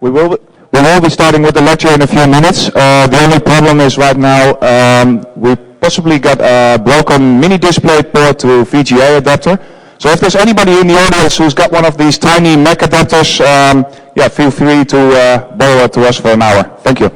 We will be starting with the lecture in a few minutes. The only problem is right now we possibly got a broken mini display port to VGA adapter. So if there's anybody in the audience who's got one of these tiny Mac adapters, yeah, feel free to borrow it to us for an hour. Thank you.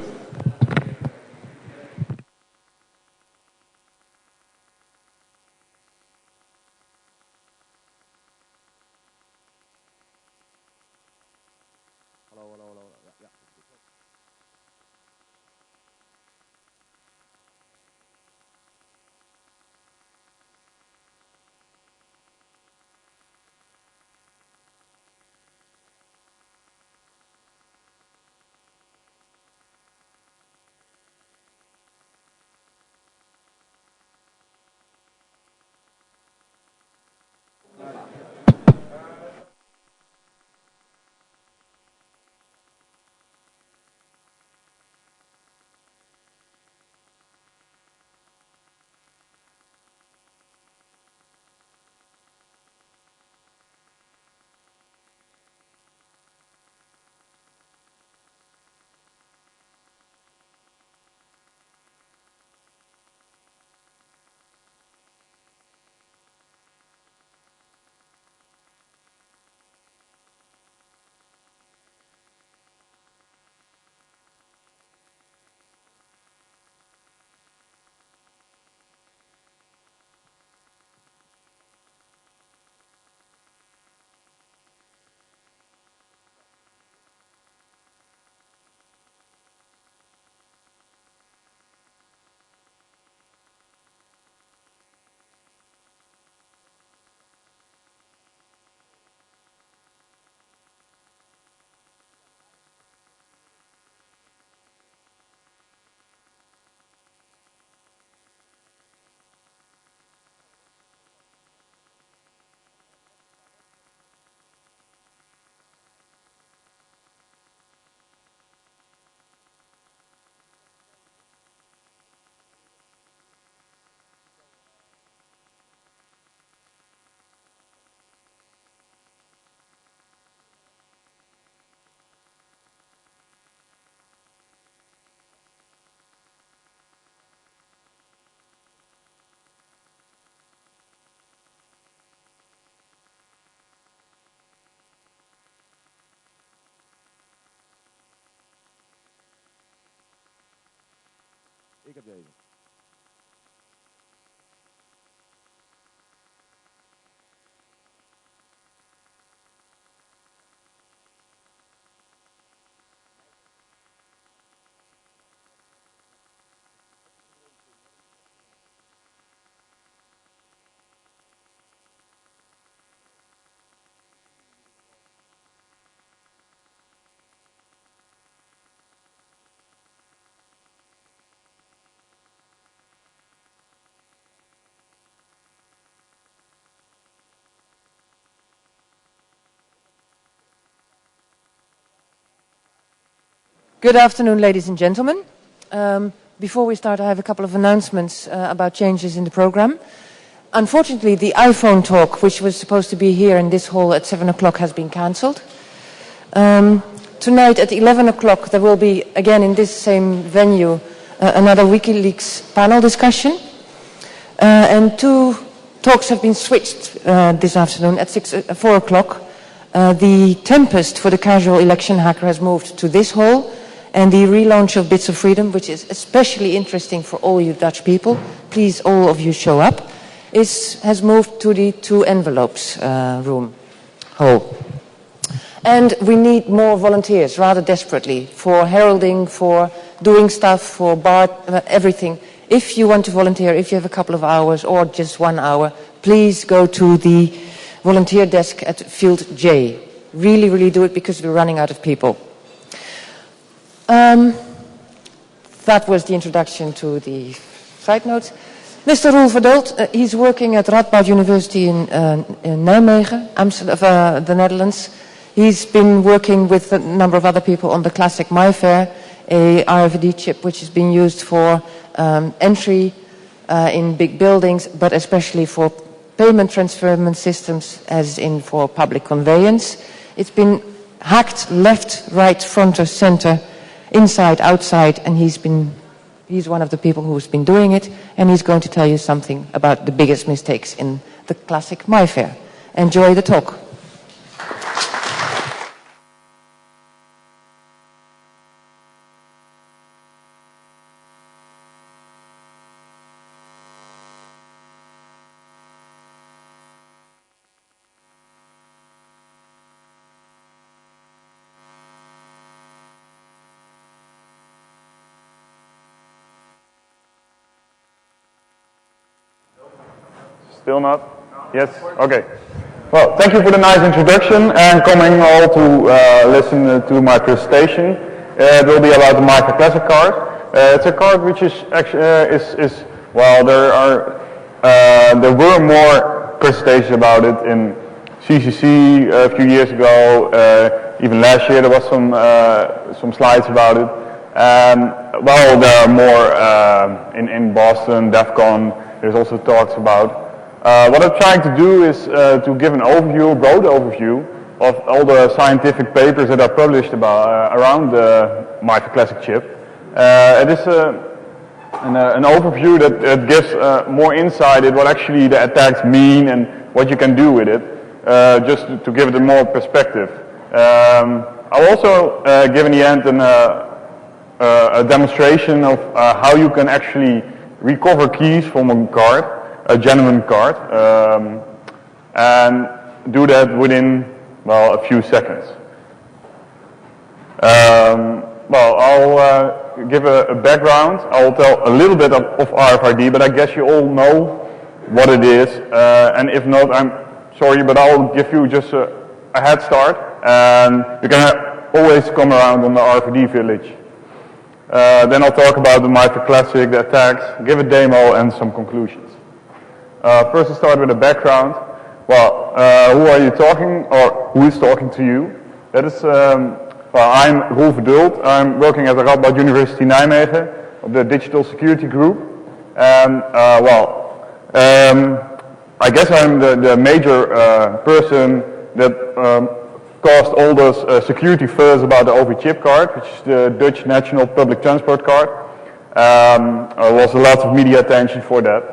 Ik heb deze. Good afternoon, ladies and gentlemen. Before we start, I have a couple of announcements about changes in the program. Unfortunately, the iPhone talk, which was supposed to be here in this hall at 7 o'clock, has been cancelled. Tonight at 11 o'clock, there will be, again in this same venue, another WikiLeaks panel discussion. And two talks have been switched this afternoon at 4 o'clock. The Tempest for the casual election hacker has moved to this hall. And the relaunch of Bits of Freedom, which is especially interesting for all you Dutch people, please all of you show up, has moved to the two envelopes hall. And we need more volunteers, rather desperately, for heralding, for doing stuff, for everything. If you want to volunteer, if you have a couple of hours or just 1 hour, please go to the volunteer desk at Field J. Really, really do it because we're running out of people. That was the introduction to the side notes. Mr. Roel Verdold, he's working at Radboud University in Nijmegen, the Netherlands. He's been working with a number of other people on the classic MyFair, a RFID chip which is being used for entry in big buildings, but especially for payment transferment systems, as in for public conveyance. It's been hacked left, right, front or center, inside, outside, and he's one of the people who's been doing it, and he's going to tell you something about the biggest mistakes in the classic MyFair. Enjoy the talk. Still not? Yes? Okay. Well, thank you for the nice introduction and coming all to listen to my presentation. It will be about the MyFair Classic card. It's a card which is actually well, there were more presentations about it in CCC a few years ago. Even last year there was some slides about it. Well, there are more in Boston, DEF CON. There's also talks about. What I'm trying to do is to give an overview, a broad overview of all the scientific papers that are published around the MyFair Classic chip. It is an overview that gives more insight into what actually the attacks mean and what you can do with it, just to give it more perspective. I'll also give in the end a demonstration of how you can actually recover keys from a card, a genuine card, and do that within, well, a few seconds. Well, I'll give a background. I'll tell a little bit of RFID, but I guess you all know what it is. And if not, I'm sorry, but I'll give you just a head start. And you can always come around on the RFID village. Then I'll talk about the MyFair Classic, the attacks, give a demo, and some conclusions. First, I'll start with a background. Well, who are you talking, or who is talking to you? That is, well, I'm Roel Verdult. I'm working at the Radboud University Nijmegen of the Digital Security Group. And, well, I guess I'm the major person that caused all those security fuzz about the OV chip card, which is the Dutch National Public Transport Card. There was a lot of media attention for that.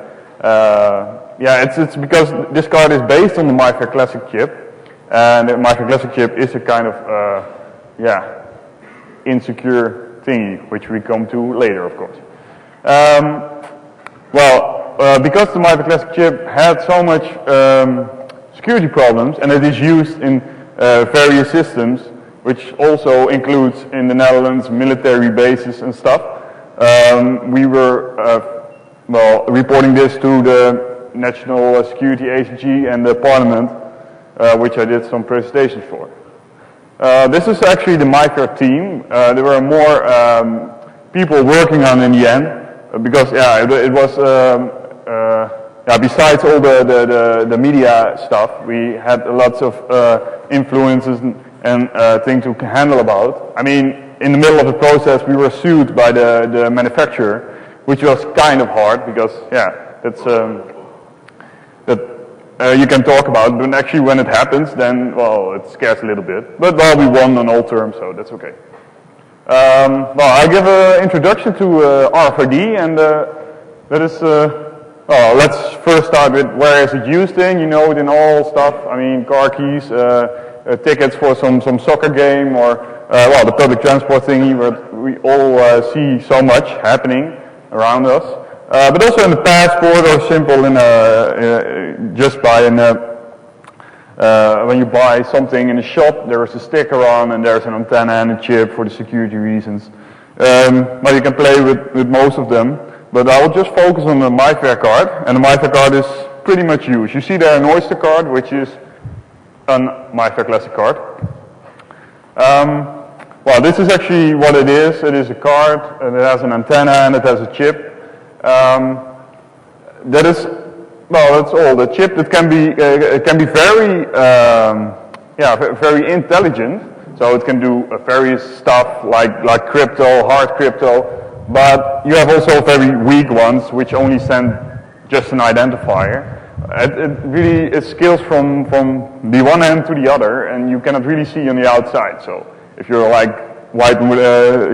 Yeah, it's because this card is based on the MyFair Classic chip, and the MyFair Classic chip is a kind of, yeah, insecure thingy, which we come to later, of course. Well, because the MyFair Classic chip had so much security problems, and it is used in various systems, which also includes in the Netherlands military bases and stuff, we were, well, reporting this to the National Security Agency and the Parliament, which I did some presentations for. This is actually the MyFair team. There were more people working on it in the end, because yeah, it was yeah, besides all the media stuff, we had lots of influences and things to handle about. I mean, in the middle of the process, we were sued by the manufacturer, which was kind of hard because yeah, that's you can talk about, but actually when it happens, then, well, it scares a little bit. But, well, we won on all terms, so that's okay. Well, I give an introduction to RFID, and that is, well, let's first start with where is it used in. You know it in all stuff. I mean, car keys, tickets for some soccer game, or, well, the public transport thingy, where we all see so much happening around us. But also in the passport, or simple in just by when you buy something in a shop, there is a sticker on and there's an antenna and a chip for the security reasons. But you can play with most of them. But I will just focus on the MyFair card, and the MyFair card is pretty much used. You see there an Oyster card, which is a MyFair Classic card. Well, this is actually what it is. It is a card, and it has an antenna and it has a chip. That is, well, that's all. The chip that can be very, yeah, very intelligent. So it can do various stuff like crypto, hard crypto. But you have also very weak ones, which only send just an identifier. it scales from the one end to the other, and you cannot really see on the outside. So if you're like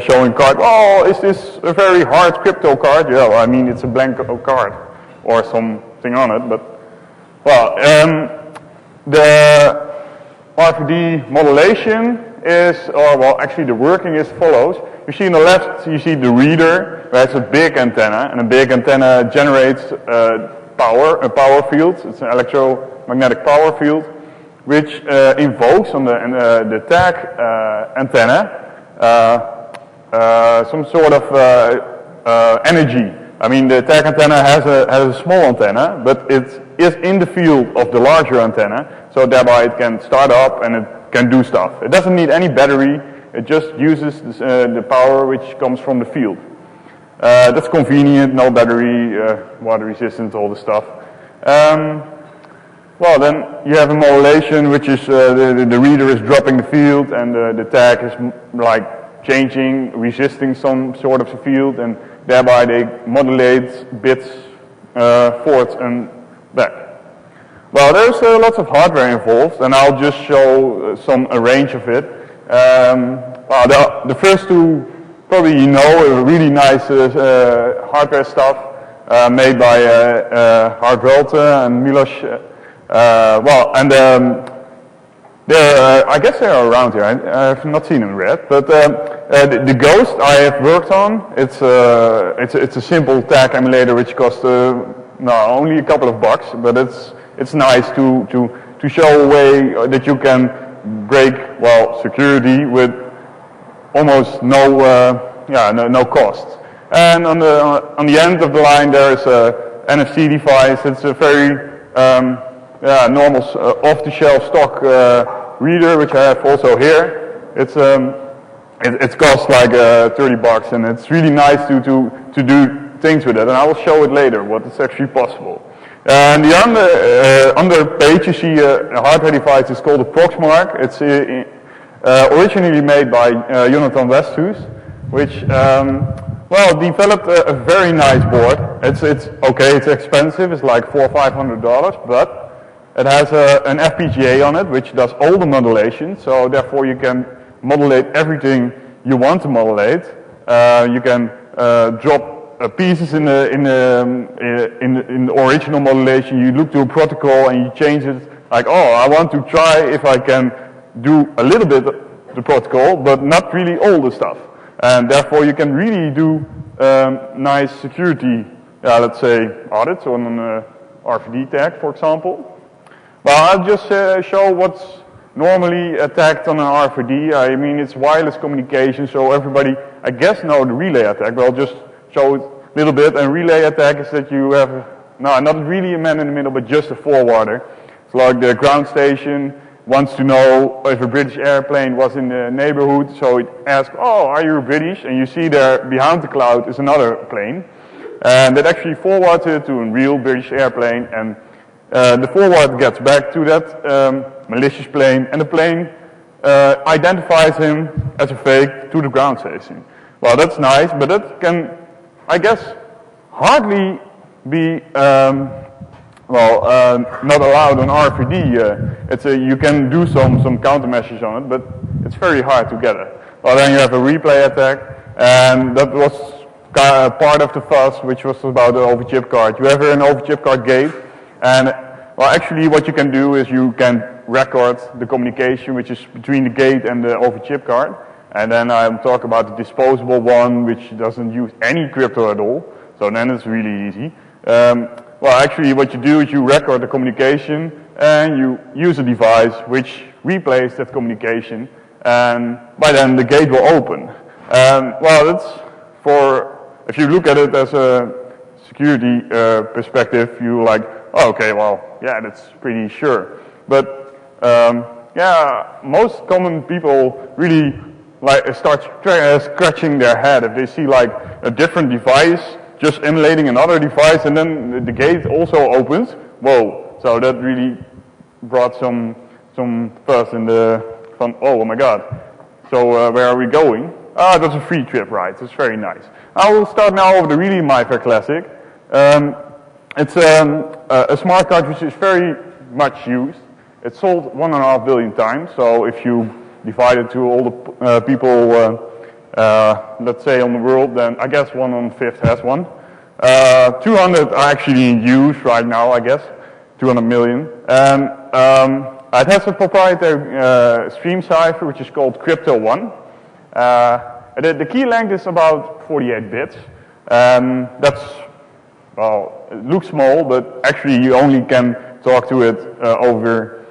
showing card, oh, is this a very hard crypto card? Yeah, well, I mean it's a blank card or something on it, but well, the RFID modulation is, or well, actually the working is follows. You see on the left, you see the reader, where it's a big antenna, and a big antenna generates a power field. It's an electromagnetic power field, which invokes on the tag antenna some sort of energy. I mean, the tag antenna has a small antenna, but it is in the field of the larger antenna, so thereby it can start up and it can do stuff. It doesn't need any battery, it just uses the power which comes from the field. That's convenient, no battery, water resistant, all the stuff. Well, then you have a modulation, which is the reader is dropping the field, and the tag is like changing, resisting some sort of a field, and thereby they modulate bits forwards and back. Well, there's lots of hardware involved, and I'll just show a range of it. Well, the first two, probably you know, really nice hardware stuff made by HAR and Milos. Well, and I guess they're around here. I have not seen them yet, but the Ghost I have worked on. It's a simple tag emulator which costs only a couple of bucks, but it's nice to show a way that you can break security with almost no cost. And on the end of the line there is a NFC device. It's a very normal off-the-shelf stock reader, which I have also here. It costs like 30 bucks, and it's really nice to do things with it. And I will show it later what is actually possible. And the under page you see a hardware device. It's called a Proxmark. It's originally made by Jonathan Westhus, which developed a very nice board. It's okay. It's expensive. It's like $400 or $500, but it has an FPGA on it, which does all the modulation. So therefore, you can modulate everything you want to modulate. You can drop pieces in the original modulation. You look to a protocol and you change it. Like, oh, I want to try if I can do a little bit of the protocol, but not really all the stuff. And therefore, you can really do nice security, let's say, audits on an RFID tag, for example. Well, I'll just show what's normally attacked on an RFID. I mean, it's wireless communication, so everybody, I guess, know the relay attack, but I'll just show it a little bit. And relay attack is that you have, not really a man in the middle, but just a forwarder. It's like the ground station wants to know if a British airplane was in the neighborhood, so it asks, oh, are you British? And you see there behind the cloud is another plane. And that actually forwards it to a real British airplane, and the forward gets back to that malicious plane, and the plane identifies him as a fake to the ground station. Well, that's nice, but that can, I guess, hardly be not allowed on RFID. You can do some countermeasures on it, but it's very hard to get it. Well, then you have a replay attack, and that was part of the fuss, which was about the over-chip card. You have an over-chip card gate, and well, actually what you can do is you can record the communication which is between the gate and the over-chip card. And then I'll talk about the disposable one, which doesn't use any crypto at all. So then it's really easy. Well, actually what you do is you record the communication and you use a device which replays that communication, and by then the gate will open. Well, that's if you look at it as a security perspective, you like, oh, okay, well, yeah, that's pretty sure. But most common people really start scratching their head if they see like a different device just emulating another device, and then the gate also opens. Whoa! So that really brought some fuss in oh my God. So where are we going? That's a free trip ride. It's very nice. I will start now over the really MyFair Classic. It's a smart card which is very much used. It's sold 1.5 billion times, so if you divide it to all the people, let's say on the world, then I guess 1/5 has one. 200 are actually in use right now, I guess, 200 million. And it has a proprietary stream cipher which is called Crypto 1. The key length is about 48 bits. That's, well, it looks small, but actually you only can talk to it over,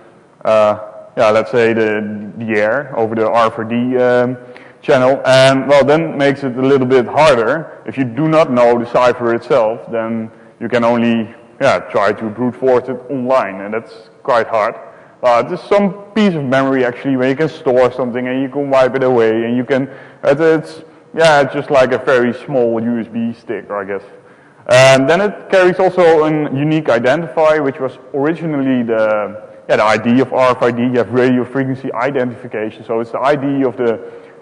yeah, let's say the air, over the R4D channel, and well, then makes it a little bit harder. If you do not know the cipher itself, then you can only, yeah, try to brute force it online, and that's quite hard. There's some piece of memory actually where you can store something and you can wipe it away, and you can, it's just like a very small USB stick, I guess. And then it carries also a unique identifier, which was originally the ID of RFID. You have radio frequency identification, so it's the ID of the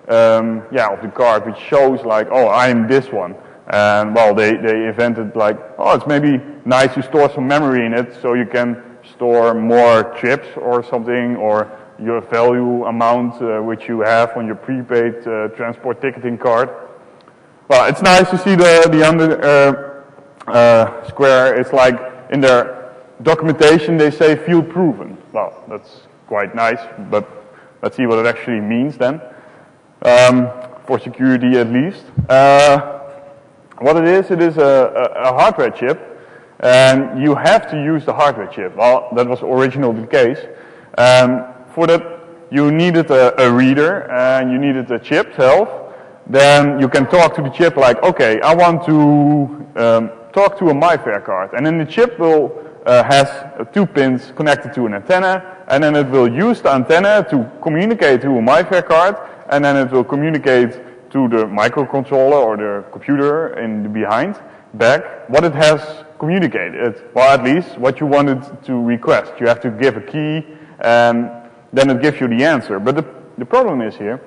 of the card, which shows like, oh, I'm this one. And well, they invented like, oh, it's maybe nice to store some memory in it, so you can store more chips or something, or your value amount which you have on your prepaid transport ticketing card. Well, it's nice to see the under square. It's like in their documentation they say field proven. Well, that's quite nice, but let's see what it actually means then. For security at least. What it is a hardware chip, and you have to use the hardware chip. Well, that was originally the case. For that, you needed a reader, and you needed a chip itself. Then you can talk to the chip like, okay, I want to talk to a MyFair card, and then the chip will has 2 pins connected to an antenna, and then it will use the antenna to communicate to a MyFair card, and then it will communicate to the microcontroller or the computer in the back what it has communicated. Well, at least what you wanted to request. You have to give a key, and then it gives you the answer. But the problem is here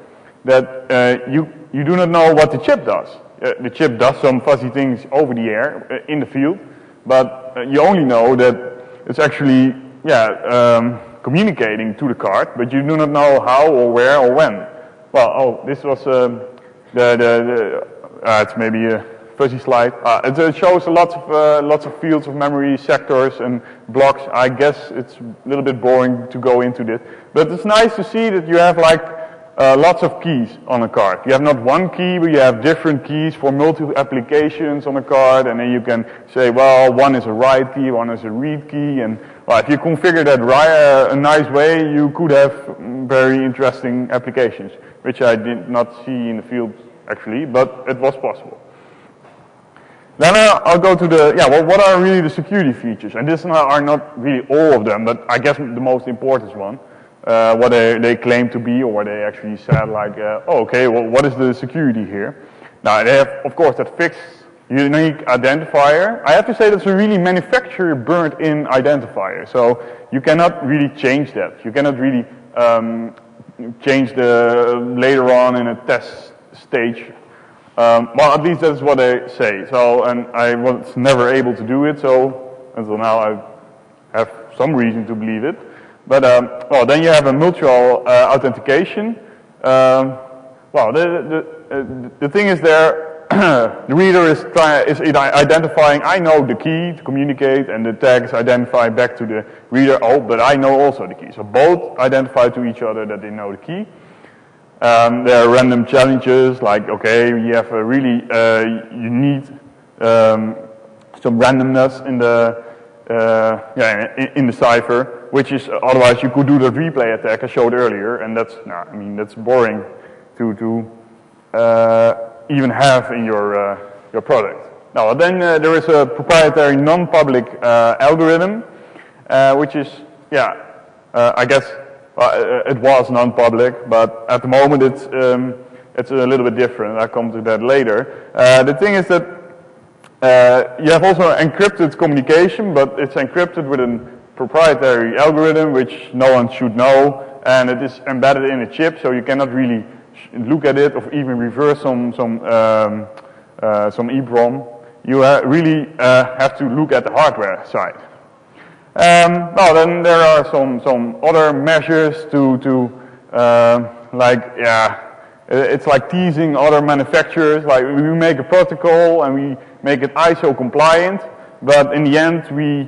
that you do not know what the chip does. The chip does some fuzzy things over the air in the field, but you only know that it's actually communicating to the card, but you do not know how or where or when. Well, this was it's maybe a fuzzy slide. It shows lots of fields of memory, sectors and blocks. I guess it's a little bit boring to go into this, but it's nice to see that you have like lots of keys on a card. You have not one key, but you have different keys for multiple applications on a card, and then you can say, well, one is a write key, one is a read key, and well, if you configure that a nice way, you could have very interesting applications, which I did not see in the field actually, but it was possible. Then I'll go to what are really the security features? And these are not really all of them, but I guess the most important one. What they claim to be, or what they actually said, like, what is the security here? Now, they have, of course, that fixed unique identifier. I have to say that's a really manufacturer burnt-in identifier, so you cannot really change that. You cannot really change later on in a test stage. Well, at least that's what they say. So, and I was never able to do it, so until now I have some reason to believe it. But then you have a mutual authentication. The thing is there, the reader is identifying, I know the key to communicate, and the tag is identifying back to the reader, oh, but I know also the key. So both identify to each other that they know the key. There are random challenges, like, okay, you have a really, you need some randomness in the in the cipher, which is otherwise you could do the replay attack I showed earlier, and that's that's boring to even have in your product. Now then there is a proprietary non-public algorithm, which is I guess it was non-public, but at the moment it's a little bit different. I'll come to that later. The thing is that you have also encrypted communication, but it's encrypted with a proprietary algorithm which no one should know, and it is embedded in a chip, so you cannot really look at it or even reverse some EEPROM. you really have to look at the hardware side. Well, then there are some other measures to it's like teasing other manufacturers. Like we make a protocol and we make it ISO compliant, but in the end we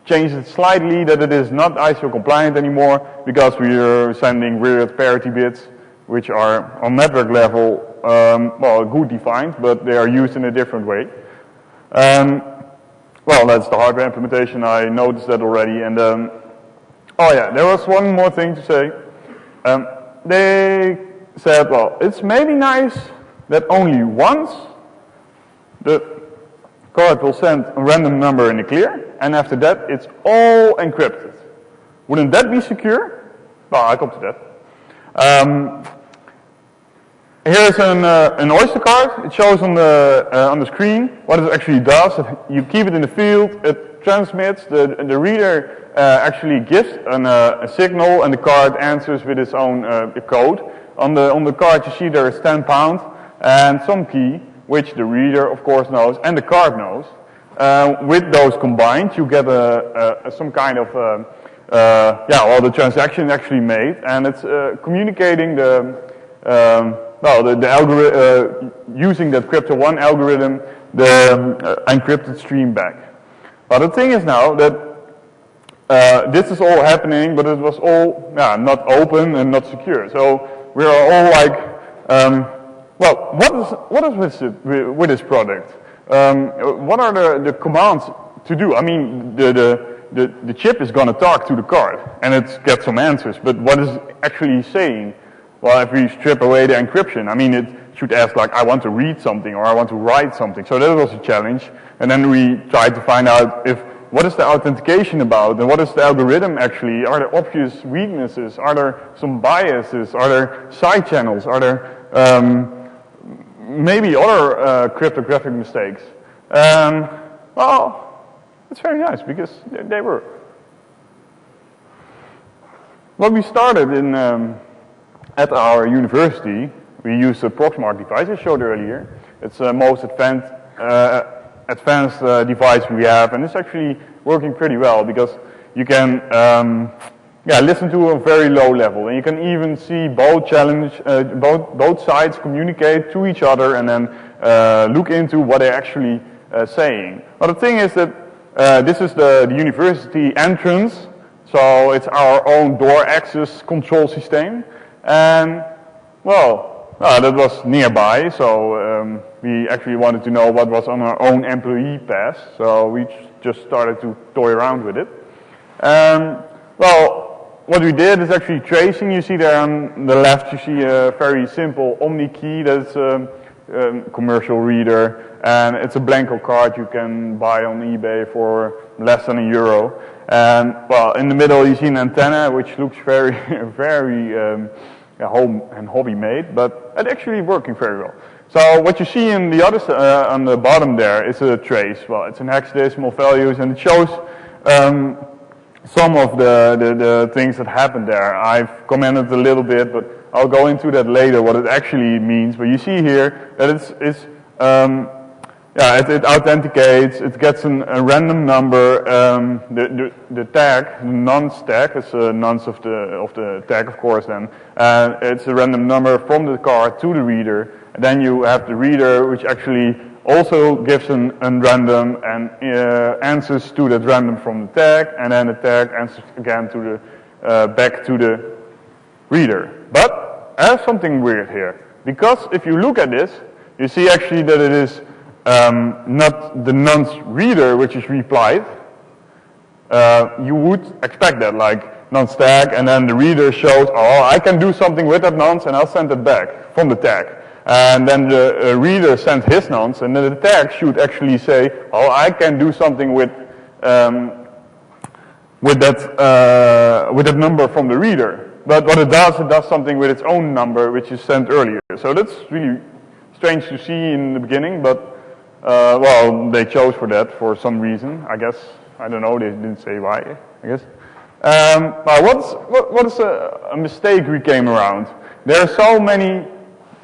change it slightly that it is not ISO compliant anymore because we are sending weird parity bits, which are on network level well, good defined, but they are used in a different way. Well, that's the hardware implementation. I noticed that already. And oh yeah, there was one more thing to say. They said, well, it's maybe nice that only once the card will send a random number in the clear, and after that it's all encrypted. Wouldn't that be secure? Well, I'll come to that. Here's an Oyster card. It shows on the screen what it actually does. You keep it in the field, it transmits, the reader actually gives a signal, and the card answers with its own code. On the card you see there is 10 pound and some key, which the reader of course knows and the card knows. With those combined you get some kind of well, the transaction actually made, and it's communicating the algorithm, using that crypto1 algorithm, the encrypted stream back. But the thing is now that this is all happening, but it was all not open and not secure. So we are all like, well, what is with this product? What are the commands to do? I mean, the chip is going to talk to the card and it gets some answers, but what is it actually saying? Well, if we strip away the encryption, I mean, it should ask like, I want to read something or I want to write something. So that was a challenge. And then we tried to find out what is the authentication about and what is the algorithm actually? Are there obvious weaknesses? Are there some biases? Are there side channels? Are there maybe other cryptographic mistakes? Well, it's very nice because they were. What we started in at our university, we use the Proxmark device I showed earlier. It's the most advanced device we have, and it's actually working pretty well because you can listen to a very low level, and you can even see both sides communicate to each other and then look into what they're actually saying. But the thing is that this is the university entrance, so it's our own door access control system. And, well, that was nearby, so we actually wanted to know what was on our own employee pass, so we just started to toy around with it. Well, what we did is actually tracing. You see there on the left, you see a very simple Omni key that's a commercial reader, and it's a Blanco card you can buy on eBay for less than €1. And, well, in the middle you see an antenna, which looks very, very home and hobby made, but it's actually working very well. So what you see in the other on the bottom there is a trace. Well, it's an hexadecimal values, and it shows some of the things that happened there. I've commented a little bit, but I'll go into that later what it actually means. But you see here that it authenticates, it gets a random number, the tag, the nonce tag, is a nonce of the tag, of course, then. It's a random number from the card to the reader, and then you have the reader, which actually also gives a random and answers to that random from the tag, and then the tag answers again to the back to the reader. But I have something weird here, because if you look at this, you see actually that it is not the nonce reader which is replied. You would expect that, like nonce tag, and then the reader shows, oh, I can do something with that nonce, and I'll send it back from the tag. And then the reader sends his nonce, and then the tag should actually say, oh, I can do something with that number from the reader. But what it does something with its own number, which is sent earlier. So that's really strange to see in the beginning, but well, they chose for that for some reason, I guess. I don't know, they didn't say why, I guess. What is a mistake we came around? There are so many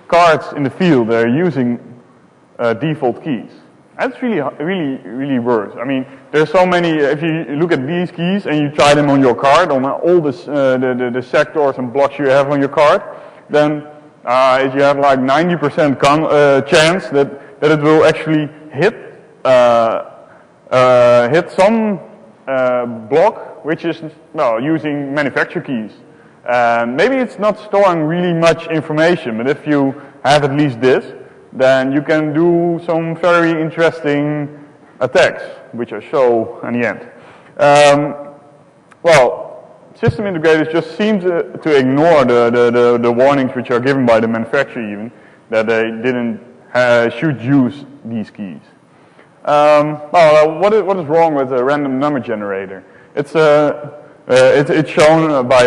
cards in the field that are using default keys. That's really worse. I mean, there's so many, if you look at these keys and you try them on your card, on all the sectors and blocks you have on your card, then if you have like 90% chance that it will actually hit some block which is, well, using manufacturer keys. Maybe it's not storing really much information, but if you have at least this, then you can do some very interesting attacks, which I show in the end. Well, system integrators just seem to ignore the warnings which are given by the manufacturer even, that they should use these keys. Well, what is wrong with a random number generator? It's shown by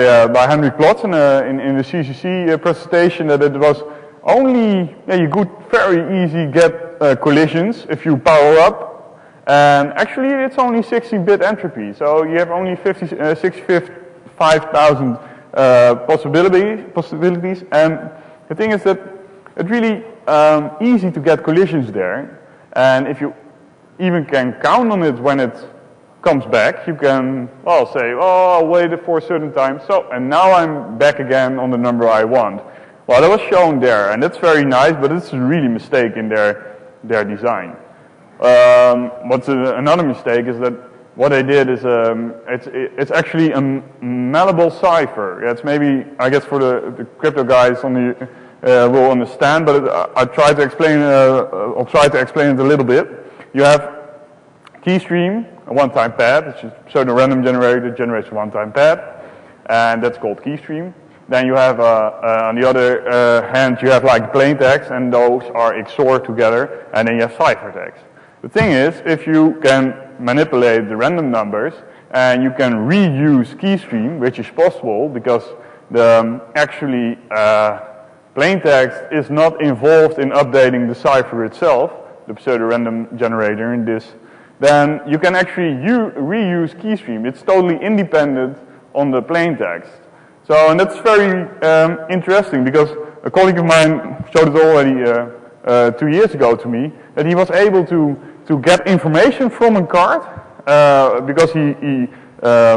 Henry Klotz in the CCC presentation that it was only, you could very easy get collisions if you power up, and actually it's only 16-bit entropy, so you have only 65,000 possibilities, and the thing is that it's really easy to get collisions there, and if you even can count on it when it comes back, you can, well, say, oh, I'll wait for a certain time, so, and now I'm back again on the number I want. Well, that was shown there, and that's very nice, but it's a really mistake in their design. What's another mistake is that what they did is, it's actually a malleable cipher. It's maybe, I guess for the crypto guys on the, will understand, but I'll try to explain it a little bit. You have key stream, a one-time pad, which is so the random generator generates a one-time pad, and that's called key stream. Then you have, on the other hand, you have like plain text, and those are XOR together, and then you have ciphertext. The thing is, if you can manipulate the random numbers, and you can reuse key stream, which is possible because the actually plain text is not involved in updating the cipher itself, the pseudo-random generator in this, then you can actually reuse key stream. It's totally independent on the plain text. So, and that's very interesting because a colleague of mine showed it already 2 years ago to me, that he was able to get information from a card because he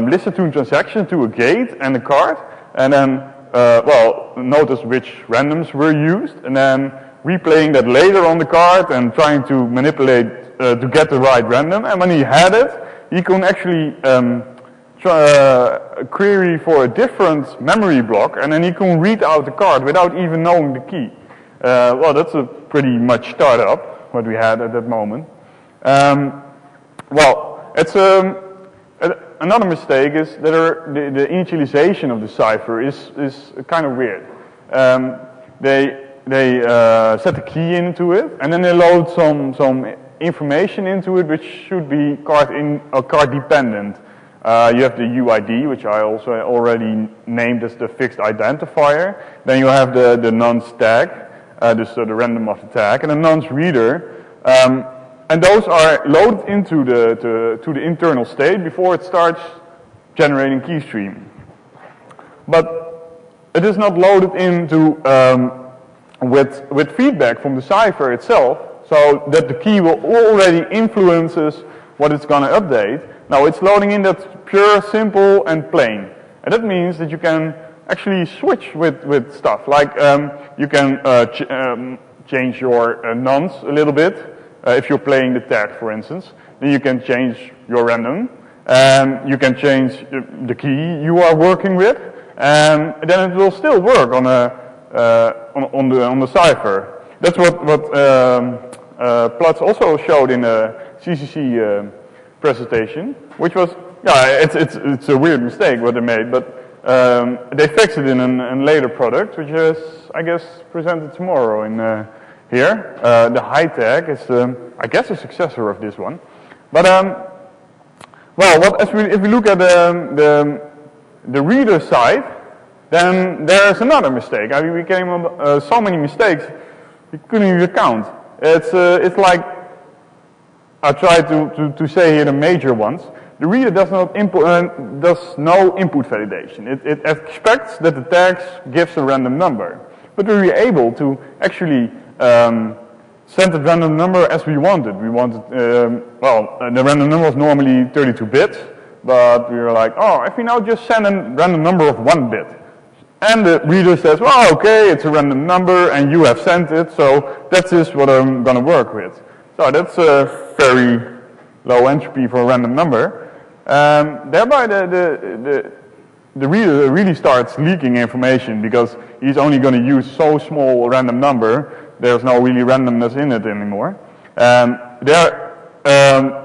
listened to a transaction to a gate and a card, and then, well, noticed which randoms were used, and then replaying that later on the card and trying to manipulate to get the right random. And when he had it, he can actually query for a different memory block, and then he can read out the card without even knowing the key. Well, that's a pretty much startup, what we had at that moment. Well, it's another mistake is that the initialization of the cipher is kind of weird. They set the key into it, and then they load some information into it, which should be card dependent. You have the UID, which I also already named as the fixed identifier. Then you have the nonce tag, the random of the tag, and the nonce reader. And those are loaded into to the internal state before it starts generating key stream. But it is not loaded into with feedback from the cipher itself, so that the key will already influences what it's going to update. Now it's loading in that's pure, simple, and plain. And that means that you can actually switch with stuff. Like you can change your nonce a little bit. If you're playing the tag, for instance, then you can change your random. You can change the key you are working with, and then it will still work on the cipher. That's what Platz also showed in a CCC presentation, which was, yeah, it's a weird mistake what they made, but they fixed it in a later product, which is, I guess, presented tomorrow in here. The high tag is, I guess, a successor of this one. But well, if we look at the reader side, then there's another mistake. I mean, we came on so many mistakes we couldn't even count. It's like I tried to say here the major ones. The reader does no input validation. It expects that the text gives a random number, but we're able to actually send the random number as we wanted. We wanted, the random number was normally 32 bits, but we were like, oh, if we now just send a random number of 1 bit. And the reader says, well, okay, it's a random number and you have sent it, so that's just what I'm going to work with. So that's a very low entropy for a random number. Thereby the reader really starts leaking information because he's only going to use so small a random number. There's no really randomness in it anymore.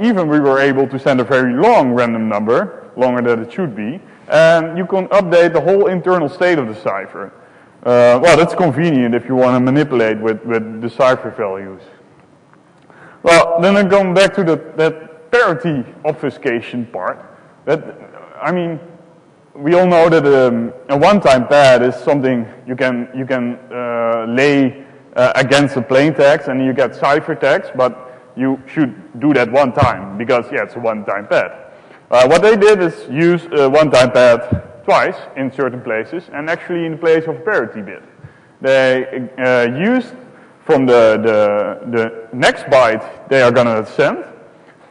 Even we were able to send a very long random number, longer than it should be, and you can update the whole internal state of the cipher. Well, that's convenient if you want to manipulate with the cipher values. Well, then I'm going back to that parity obfuscation part. We all know that a one-time pad is something you can lay against a plain text and you get cipher text, but you should do that one time because, yeah, it's a one-time pad. What they did is use a one-time pad twice in certain places and actually in the place of a parity bit. They used from the next byte they are going to send,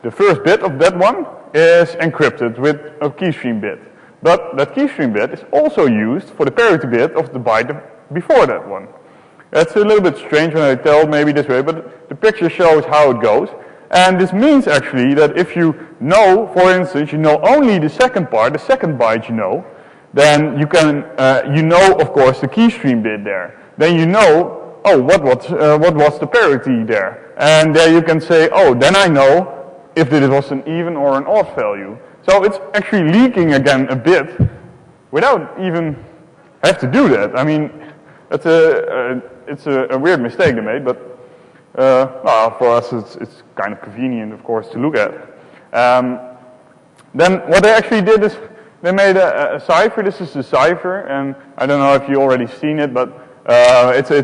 the first bit of that one is encrypted with a keystream bit. But that keystream bit is also used for the parity bit of the byte before that one. That's a little bit strange when I tell it maybe this way, but the picture shows how it goes. And this means actually that if you know, for instance, you know only the second part, the second byte you know, then you can, you know, of course, the keystream bit there. Then you know, oh, what was the parity there? And there you can say, oh, then I know if it was an even or an odd value. So it's actually leaking again a bit without even have to do that. I mean, it's a weird mistake they made, but well, for us it's kind of convenient, of course, to look at. Then what they actually did is they made a cipher. This is the cipher, and I don't know if you already seen it, but this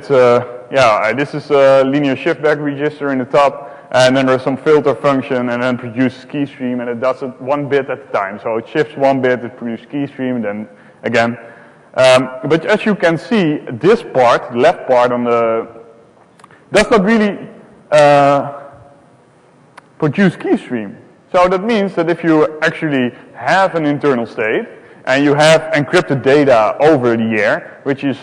is a linear shiftback register in the top. And then there's some filter function and then produces keystream, and it does it 1 bit at a time. So it shifts 1 bit, it produces keystream, and then again. But as you can see, this part, the left part on does not really produce keystream. So that means that if you actually have an internal state and you have encrypted data over the air, which is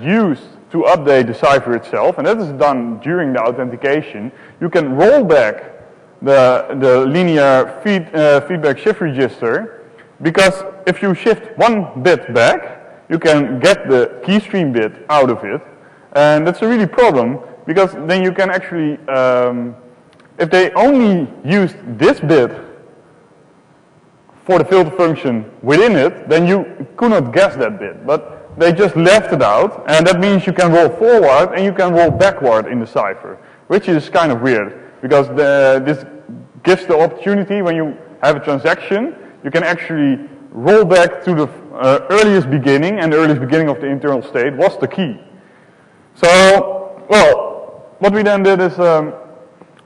used to update the cipher itself, and that is done during the authentication, you can roll back the linear feedback shift register, because if you shift 1 bit back, you can get the keystream bit out of it, and that's a really problem, because then you can actually, if they only used this bit for the filter function within it, then you could not guess that bit, but they just left it out, and that means you can roll forward and you can roll backward in the cipher, which is kind of weird, because this gives the opportunity when you have a transaction, you can actually roll back to the earliest beginning, and the earliest beginning of the internal state was the key. So, well, what we then did is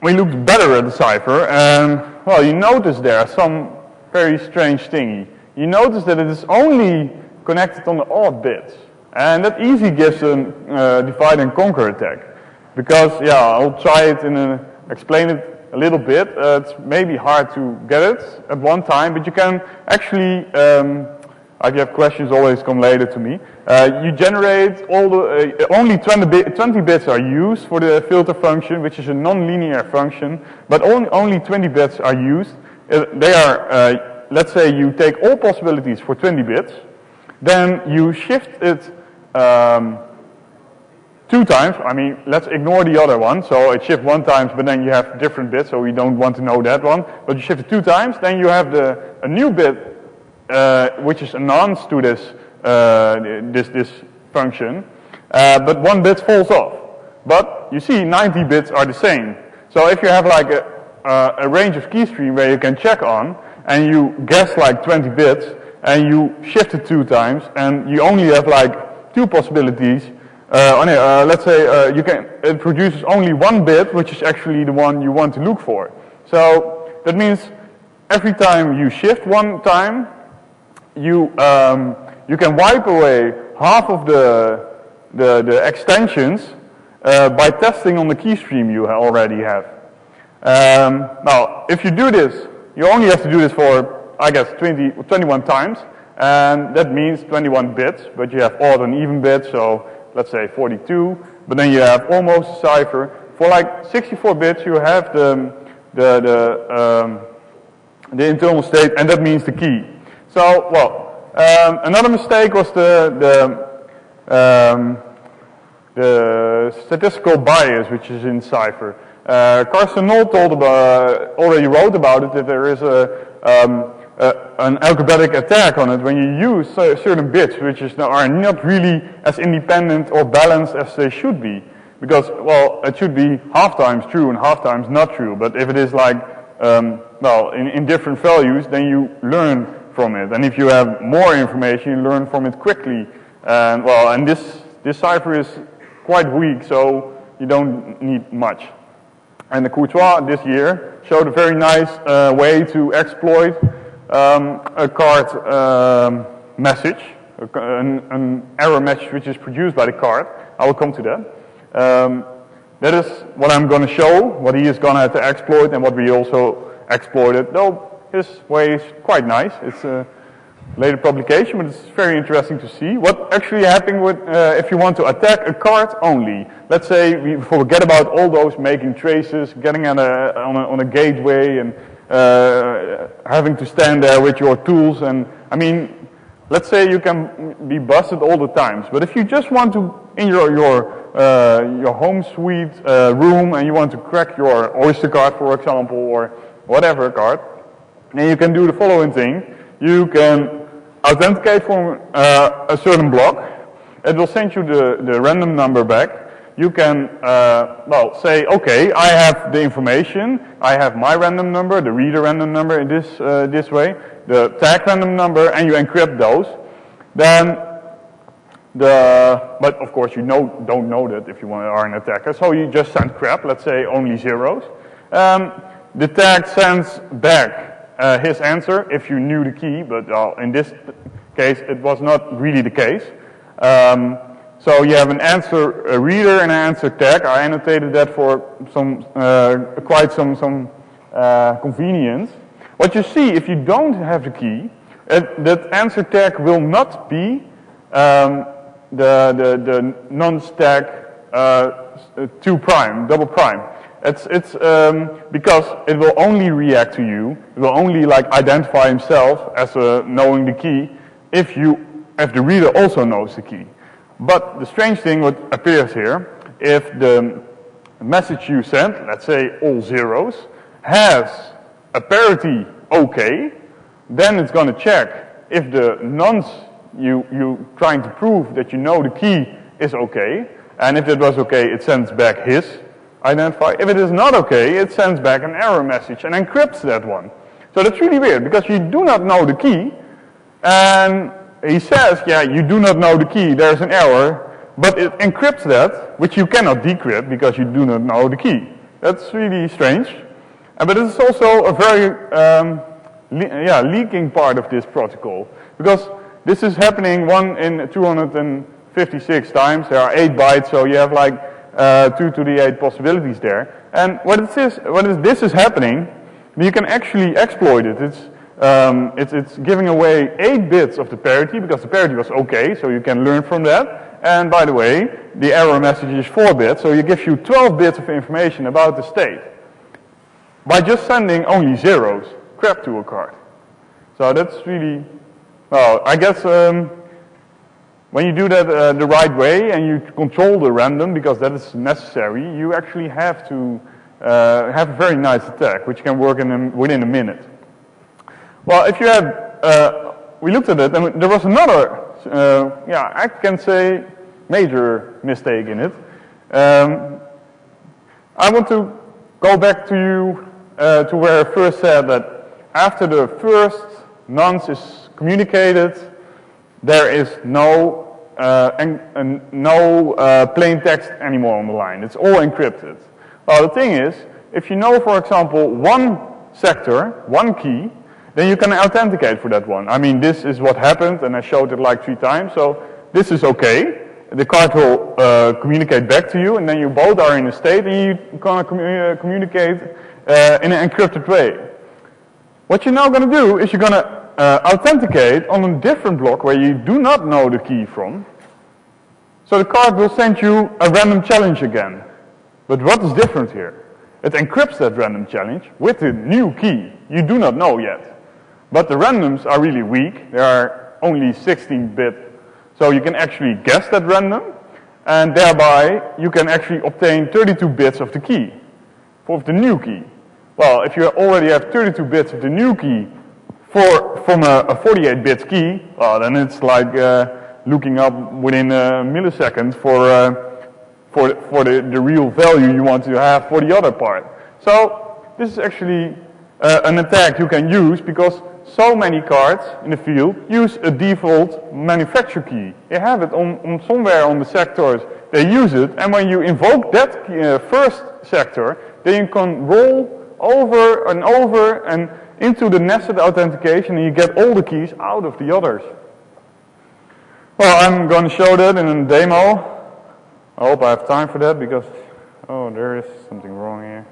we looked better at the cipher, and, well, you notice there some very strange thingy. You notice that it is only connected on the odd bits, and that easily gives a divide and conquer attack, because I'll try it explain it a little bit. It's maybe hard to get it at one time, but you can actually, if you have questions, always come later to me. You generate all the only 20 bits are used for the filter function, which is a non-linear function, but only 20 bits are used. They are, let's say you take all possibilities for 20 bits. Then you shift it 2 times. I mean, let's ignore the other one. So it shifts 1 time, but then you have different bits, so we don't want to know that one. But you shift it 2 times, then you have a new bit, which is announced to this function, but 1 bit falls off. But you see, 90 bits are the same. So if you have like a range of keystream where you can check on, and you guess like 20 bits, and you shift it 2 times, and you only have like 2 possibilities. Let's say it produces only 1 bit, which is actually the one you want to look for. So that means every time you shift 1 time, you can wipe away half of the extensions, by testing on the key stream you already have. Now, if you do this, you only have to do this for, I guess, 21 times, and that means 21 bits, but you have odd and even bits, so let's say 42, but then you have almost a cipher. For like 64 bits, you have the internal state, and that means the key. So, well, another mistake was the statistical bias, which is in cipher. Carsten Knoll already wrote about it, that there is an algebraic attack on it when you use certain bits which are not really as independent or balanced as they should be. Because, well, it should be half times true and half times not true. But if it is like, well, in different values, then you learn from it. And if you have more information, you learn from it quickly. And, well, and this cipher is quite weak, so you don't need much. And the Courtois this year showed a very nice way to exploit a card message, an error message which is produced by the card. I will come to that. That is what I'm going to show, what he is going to have to exploit and what we also exploited. Though his way is quite nice. It's a later publication, but it's very interesting to see what actually happened with, if you want to attack a card only. Let's say we forget about all those making traces, getting on a gateway and having to stand there with your tools. And I mean, let's say you can be busted all the times, but if you just want to, in your home suite room, and you want to crack your Oyster card, for example, or whatever card, then you can do the following thing. You can authenticate from a certain block. It will send you the random number back. You can, well, say, okay, I have the information. I have my random number, the reader random number in this way, the tag random number, and you encrypt those. Then but of course you don't know that if you are an attacker, so you just send crap, let's say only zeros. The tag sends back his answer if you knew the key, but in this case it was not really the case. So you have an answer reader and an answer tag. I annotated that for some quite some convenience. What you see if you don't have the key, that answer tag will not be the non-stack 2 prime, double prime. It's because it will only react to you. It will only like identify himself as knowing the key if the reader also knows the key. But the strange thing what appears here, if the message you sent, let's say all zeros, has a parity okay, then it's going to check if the nonce you trying to prove that you know the key is okay, and if it was okay, it sends back his identifier. If it is not okay, it sends back an error message and encrypts that one. So that's really weird, because you do not know the key, and he says, yeah, you do not know the key, there's an error, but it encrypts that, which you cannot decrypt because you do not know the key. That's really strange. But it's also a very leaking part of this protocol, because this is happening 1 in 256 times. There are 8 bytes, so you have like 2 to the 8 possibilities there. And this is happening, you can actually exploit it. It's giving away 8 bits of the parity, because the parity was okay, so you can learn from that. And by the way, the error message is 4 bits, so it gives you 12 bits of information about the state by just sending only zeros, crap to a card. So that's really, well, I guess when you do that the right way and you control the random, because that is necessary, you actually have to have a very nice attack, which can work within a minute. Well, if you had, we looked at it, and there was another, I can say, major mistake in it. I want to go back to you to where I first said that after the first nonce is communicated, there is no plain text anymore on the line. It's all encrypted. Well, the thing is, if you know, for example, one sector, one key, then you can authenticate for that one. I mean, this is what happened, and I showed it like 3 times, so this is okay. the card will communicate back to you, and then you both are in a state, and you're going to communicate in an encrypted way. What you're now going to do is you're going to authenticate on a different block where you do not know the key from. So the card will send you a random challenge again. But what is different here? It encrypts that random challenge with a new key you do not know yet. But the randoms are really weak. They are only 16-bit. So you can actually guess that random, and thereby you can actually obtain 32 bits of the key, of the new key. Well, if you already have 32 bits of the new key from a 48-bit key, well, then it's like looking up within a millisecond for the real value you want to have for the other part. So this is actually an attack you can use because so many cards in the field use a default manufacturer key. They have it on somewhere on the sectors. They use it, and when you invoke that first sector, then you can roll over and into the nested authentication, and you get all the keys out of the others. Well, I'm going to show that in a demo. I hope I have time for that because, oh, there is something wrong here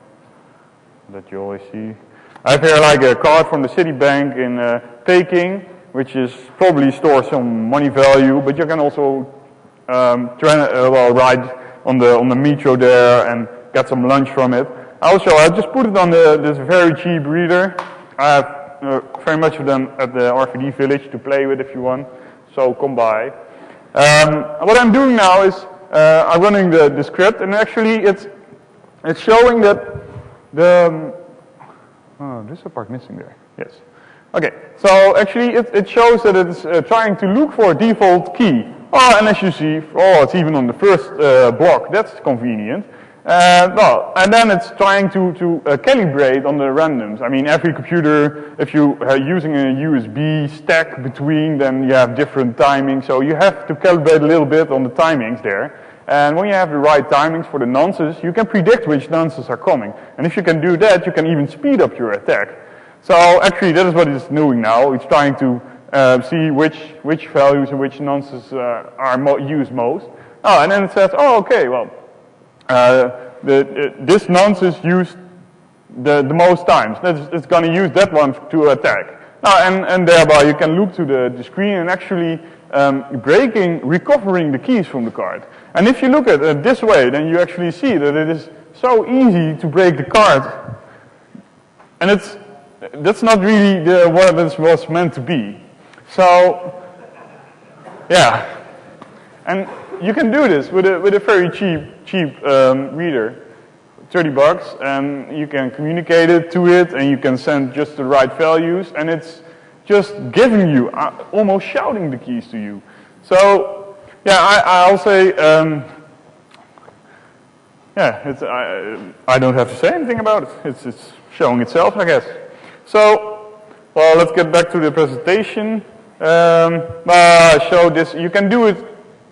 that you always see. I have here like a card from the Citibank in Peking, which is probably stores some money value, but you can also ride on the metro there and get some lunch from it. Also, I just put it on this very cheap reader. I have very much of them at the RFID village to play with if you want, so come by. What I'm doing now is I'm running the script, and actually it's showing that there's a part missing there. Yes. Okay. So actually it shows that it's trying to look for a default key. Oh, and as you see, oh, it's even on the first block. That's convenient. Well, and then it's trying to calibrate on the randoms. I mean, every computer, if you are using a USB stack between, then you have different timings. So you have to calibrate a little bit on the timings there. And when you have the right timings for the nonces, you can predict which nonces are coming. And if you can do that, you can even speed up your attack. So actually, that is what it's doing now. It's trying to see which values and which nonces are used most. Oh, and then it says, oh, okay, well, this nonce is used the most times. It's going to use that one to attack. And thereby you can look to the screen and actually recovering the keys from the card. And if you look at it this way, then you actually see that it is so easy to break the card. And that's not really what this was meant to be. So, yeah. And you can do this with a very cheap reader, $30, and you can communicate it to it, and you can send just the right values, and it's just giving you, almost shouting the keys to you. So, yeah, I'll say, yeah, I don't have to say anything about it. It's showing itself, I guess. So, well, let's get back to the presentation. Show this. You can do it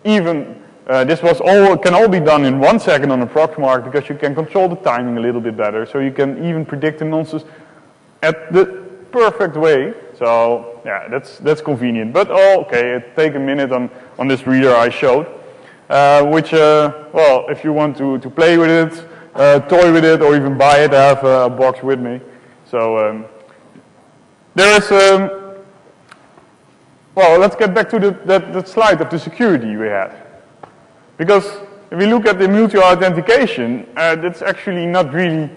even. This can all be done in 1 second on a Proxmark because you can control the timing a little bit better. So you can even predict the nonces at the perfect way. So yeah, that's convenient. But okay, take a minute on this reader I showed, which well, if you want to play with it, toy with it, or even buy it, I have a box with me. So there is. Well, let's get back to that slide of the security we had. Because if we look at the multi-authentication, that's actually not really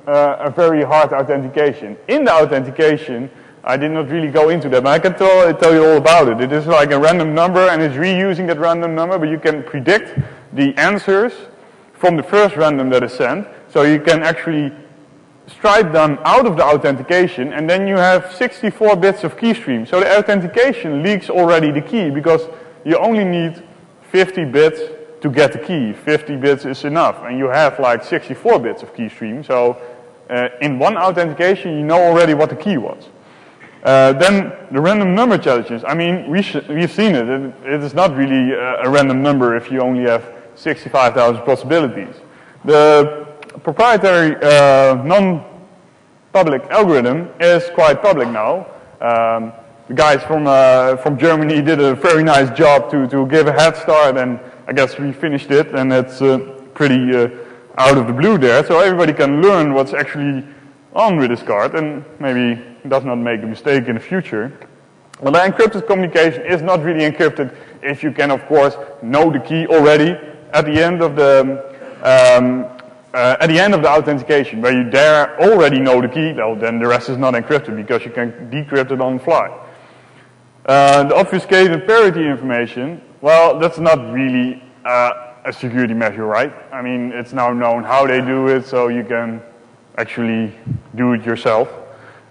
a very hard authentication. In the authentication, I did not really go into that, but I can tell you all about it. It is like a random number, and it's reusing that random number, but you can predict the answers from the first random that is sent. So you can actually stripe them out of the authentication, and then you have 64 bits of key stream. So the authentication leaks already the key, because you only need 50 bits to get the key. 50 bits is enough, and you have like 64 bits of key stream. So in one authentication, you know already what the key was. Then the random number challenges. I mean, we've seen it. It is not really a random number if you only have 65,000 possibilities. The proprietary non-public algorithm is quite public now. The guys from Germany did a very nice job to give a head start and I guess we finished it, and it's pretty out of the blue there, so everybody can learn what's actually on with this card and maybe does not make a mistake in the future. Well, the encrypted communication is not really encrypted if you can, of course, know the key already at the end of the authentication, where you there already know the key. Well, then the rest is not encrypted because you can decrypt it on the fly. The obfuscated parity information, well, that's not really a security measure, right? I mean, it's now known how they do it, so you can actually do it yourself.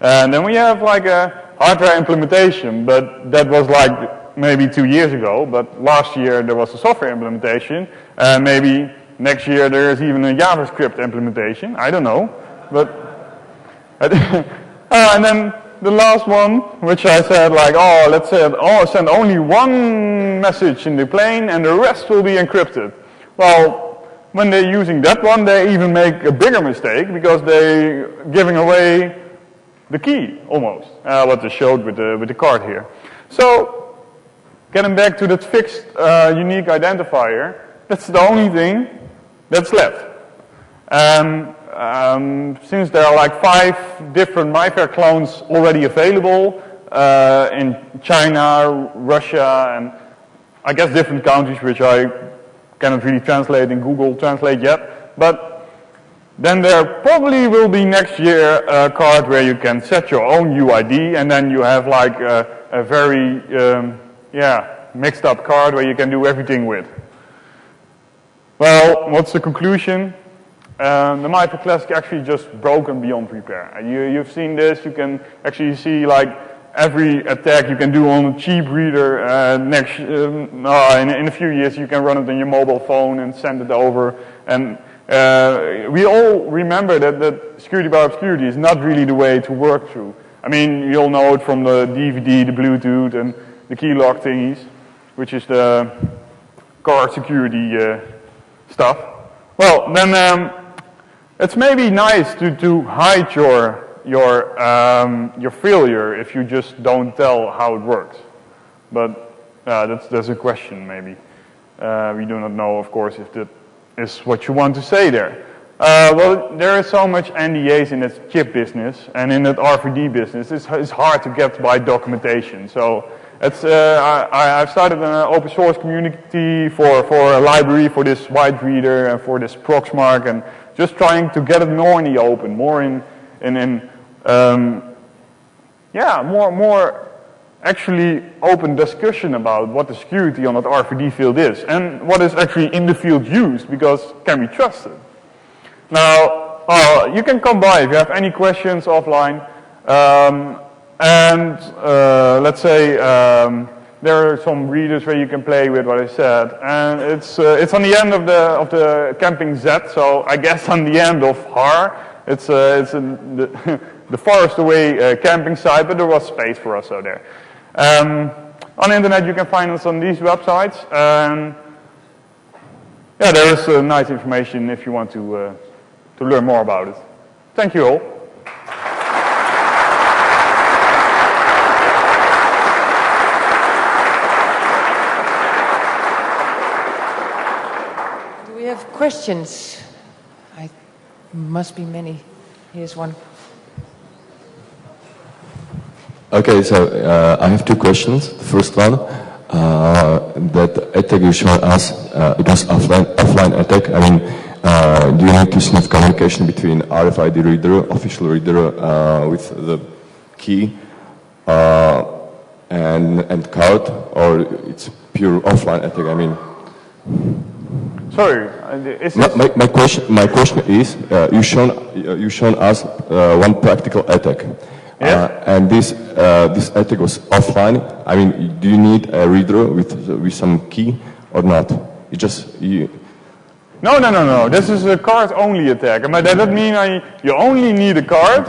And then we have like a hardware implementation, but that was like maybe 2 years ago. But last year there was a software implementation, and maybe next year there is even a JavaScript implementation. I don't know, but and then the last one, which I said like, oh, let's say, send only one message in the plane, and the rest will be encrypted. Well, when they're using that one, they even make a bigger mistake because they're giving away the key, almost, what they showed with the card here. So, getting back to that fixed unique identifier, that's the only thing that's left. Since there are like 5 different MyFair clones already available in China, Russia, and I guess different countries which I cannot really translate in Google Translate yet, but then there probably will be next year a card where you can set your own UID, and then you have like a very mixed up card where you can do everything with. Well, what's the conclusion? The MyFair Classic actually just broken beyond repair. You've seen this. You can actually see like every attack you can do on a cheap reader. In a few years you can run it on your mobile phone and send it over. And we all remember that security by obscurity is not really the way to work through. I mean, you all know it from the DVD, the Bluetooth, and the key lock thingies, which is the car security stuff. Well, then it's maybe nice to hide your failure if you just don't tell how it works. But that's a question maybe. We do not know, of course, if that is what you want to say there. Well, there is so much NDAs in this chip business and in that RFID business. It's hard to get by documentation. So it's I've started an open source community for a library for this white reader and for this Proxmark, and just trying to get it more in the open, more more actually open discussion about what the security on that RFID field is and what is actually in the field used, because can we trust it? Now, you can come by if you have any questions offline, let's say there are some readers where you can play with what I said, and it's on the end of the camping Z, so I guess on the end of HAR. It's in the forest away camping site, but there was space for us out there. On the internet you can find us on these websites. Yeah, there is nice information if you want to learn more about it. Thank you all. Do we have questions? Must be many. Here's one. Okay, so I have 2 questions. The first one, that attack you showed us, it was offline attack. I mean, do you need to sniff communication between RFID reader, official reader with the key and card, or it's pure offline attack? I mean. Sorry, my question is, you shown us one practical attack, and this attack was offline. I mean, do you need a reader with some key or not? No. This is a card-only attack, but that doesn't mean you only need a card,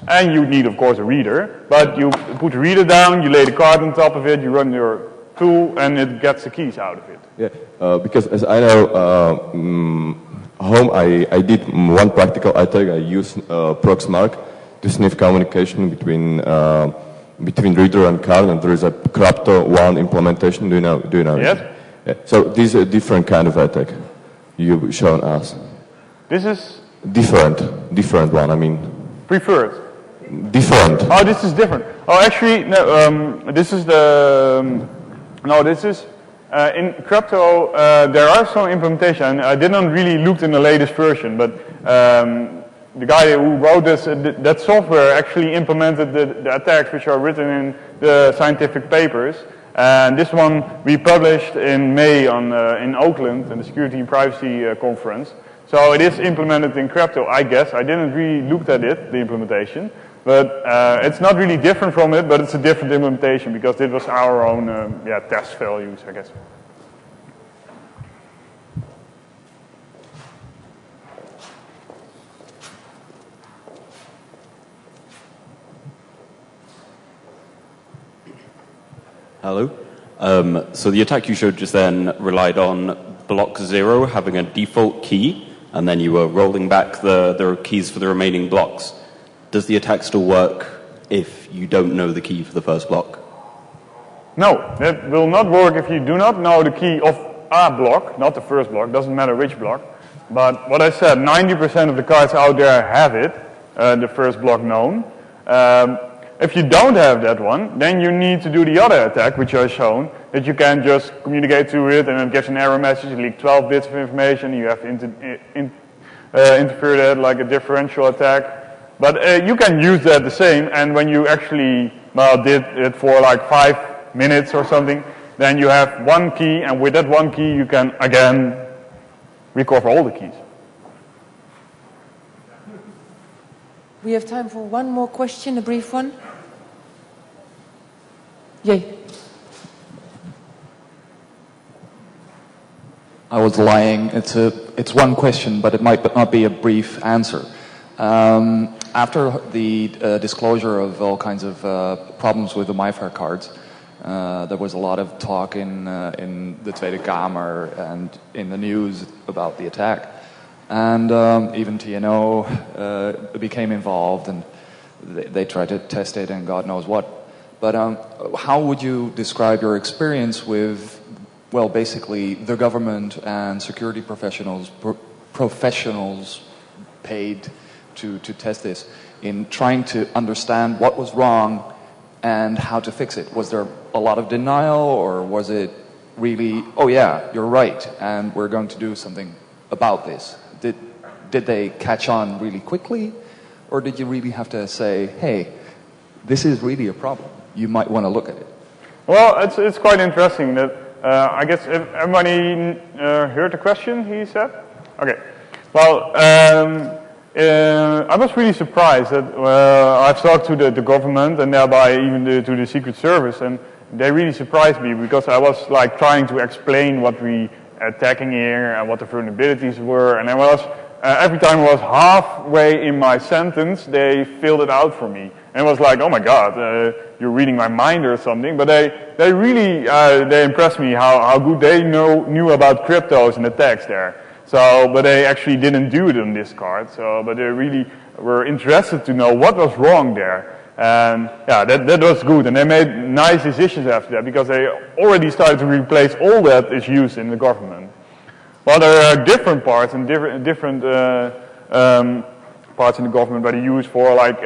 and you need, of course, a reader. But you put the reader down, you lay the card on top of it, you run your tool, and it gets the keys out of it. Yeah, because as I know, home I did one practical attack. I used Proxmark to sniff communication between reader and card, and there is a Crypto 1 implementation. Do you know? Yes. Yeah. So this is a different kind of attack you've shown us. This is Different one, I mean. preferred. Different. Oh, this is different. Oh, actually, no. This is the. No, this is in crypto. There are some implementation. I didn't really look in the latest version, but the guy who wrote this, that software actually implemented the attacks which are written in the scientific papers. And this one we published in May in Oakland in the Security and Privacy Conference. So it is implemented in crypto, I guess. I didn't really look at it, the implementation. But it's not really different from it, but it's a different implementation because it was our own test values, I guess. Hello. So the attack you showed just then relied on block 0 having a default key, and then you were rolling back the keys for the remaining blocks. Does the attack still work if you don't know the key for the first block? No, that will not work if you do not know the key of a block, not the first block, doesn't matter which block. But what I said, 90% of the cards out there have it, the first block known. If you don't have that one, then you need to do the other attack, which I've shown, that you can just communicate to it and it gets an error message, it leaks 12 bits of information, you have to interfere that like a differential attack. But you can use that the same, and when you actually did it for like 5 minutes or something, then you have one key, and with that one key you can again recover all the keys. We have time for one more question, a brief one. Yay. I was lying. It's one question, but it might not be a brief answer. After the disclosure of all kinds of problems with the MyFair cards, there was a lot of talk in the Tweede Kamer and in the news about the attack. And even TNO became involved, and they tried to test it and God knows what. But how would you describe your experience with, well, basically the government and security professionals paid to test this, in trying to understand what was wrong and how to fix it? Was there a lot of denial, or was it really, oh yeah, you're right, and we're going to do something about this? Did they catch on really quickly, or did you really have to say, hey, this is really a problem, you might want to look at it? Well, it's quite interesting that I guess if everybody heard the question he said? Okay. Well, I was really surprised that I've talked to the government and thereby even to the Secret Service, and they really surprised me because I was like trying to explain what we attacking here and what the vulnerabilities were, and I was every time I was halfway in my sentence, they filled it out for me, and it was like, oh my God, you're reading my mind or something. But they really they impressed me how good they knew about cryptos and attacks there. So, but they actually didn't do it on this card. So, but they really were interested to know what was wrong there. And yeah, that was good. And they made nice decisions after that because they already started to replace all that is used in the government. Well, there are different parts and different parts in the government where they use for like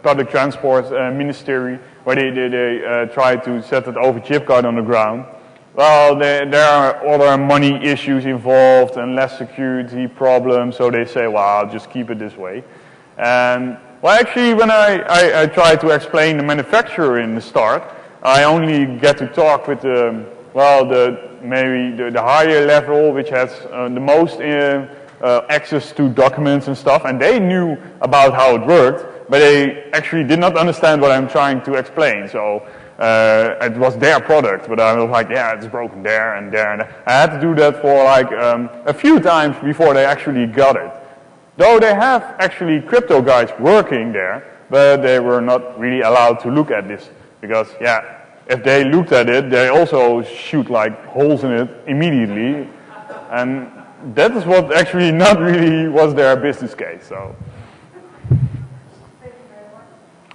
public transport ministry, where they try to set an over chip card on the ground. Well, there are other money issues involved and less security problems, so they say, well, I'll just keep it this way. And well, actually, when I try to explain the manufacturer in the start, I only get to talk with maybe the higher level, which has the most access to documents and stuff, and they knew about how it worked, but they actually did not understand what I'm trying to explain. So it was their product, but I was like, yeah, it's broken there and there. And I had to do that for like a few times before they actually got it. Though they have actually crypto guys working there, but they were not really allowed to look at this because, yeah, if they looked at it, they also shoot like holes in it immediately, and that is what actually not really was their business case. So,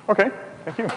okay, thank you.